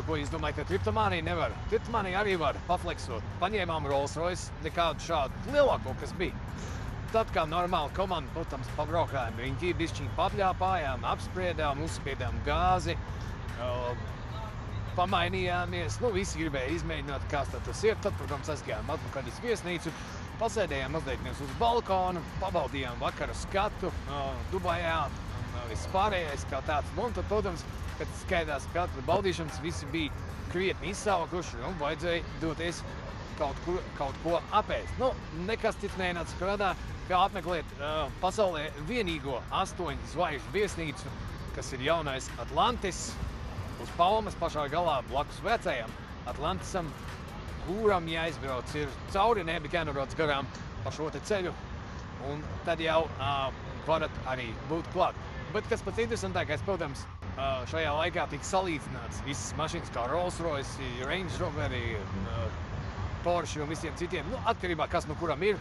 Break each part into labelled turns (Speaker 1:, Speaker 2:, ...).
Speaker 1: ko jūs domājat, ka kriptomānija nevar? Kriptomānija arī var pafleksot. Paņēmām Rolls-Royce, nekādu šādu lielāko, kas bija. Tad, kā normāli komanda, protams, pabraukājām riņķī, bišķiņ papļāpājām, apspriedām, uzspiedām gāzi, pamainījāmies. Nu, visi gribēja izmēģināt, kāds tas ir. Tad, protams, aizgājām atpakaļ uz viesnīcu, pasēdējām mazliet uz balkonu, pabaudījām vakara skatu Dubajā un viss pārējais kā tāds. Un tad, protams, kad skaidās skatu baudīšanas, visi bija krietni izsaukuši un vajadzēja doties kaut ko apēst. Nu, nekas cits nenāca prātā, kā apmeklēt pasaulē vienīgo 8 zvaigžņu viesnīcu, kas ir jaunais Atlantis, uz Palmas pašā galā blakus vecajam Atlantisam, kuram jāizbrauc ir cauri, nebija jānobrauc garām pa šo te ceļu, un tad jau varat arī būt klāt. Bet kas pats interesantākais, protams, šajā laikā tika salīdzināts visas mašīnas kā Rolls-Royce, Range Rover, Porsche un visiem citiem, nu, atkarībā kas no kuram ir.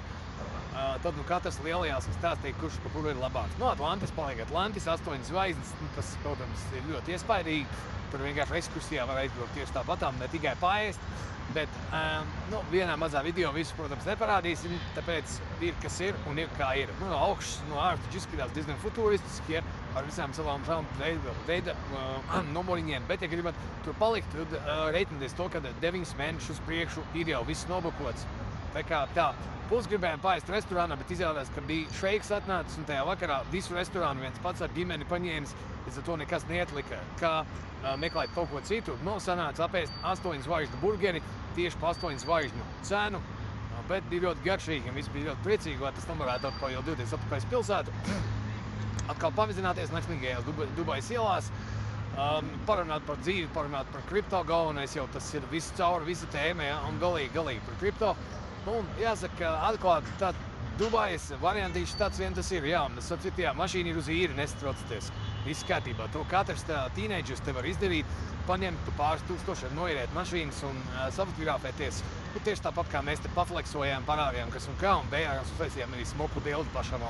Speaker 1: Tad katrs lielajās stāstīja, kurš pa kuru ir labāks. No Atlantis paliek Atlantis, 8 zvaigznes, tas, protams, ir ļoti iespaidīgi. Tur vienkārši ekskursijā var aizbraukt tieši tāpatām, ne tikai paēst. Bet vienā mazā video visu, protams, neparādīsim, tāpēc ir, kas ir un ir, kā ir. No augšas, no ārpus izskatās diezgan futuristiski, ar visām savām veida numuriņiem. Bet, ja gribat tur palikt, tad reiķināties to, ka 9 mēnešus priekšu ir jau viss nobukots. Tā kā tā. Puls gribējām paēst restorānā, bet izrādās, ka bija šeiks atnācis un tajā vakarā visu restorānu viens pats ar ģimeni paņēmis, līdz ar to nekas neatlika, kā meklēt kaut ko citu. Nu, sanāca apēst 8 zvaigžņu burgeri tieši pa 8 zvaigžņu cenu, bet bija ļoti garšīgi un viss bija ļoti priecīgi, lai tas nevarētu atkal jau doties atpakaļ uz pilsētu. Atkal pavizināties naksmīgajās Dubajas ielās, parunāt par dzīvi, parunāt par kripto, galvenais jau tas ir viss cauri, visa tēma, ja, un galīgi par kripto. Un jāsaka, atklāt, tā Dubajas variantīši tāds vien tas ir, jā, un es saprotu, jā, mašīna ir uz īri, nesatraucaties. Viss kārtībā. To katrs tīneidžers te var izdarīt, paņemt pāris tūkstošiem, noīrēt mašīnas un fotografēties. Tieši tāpat kā mēs te pafleksojām, parādījām, kas un kā, un beigās uztaisījām arī smoku bildi pašam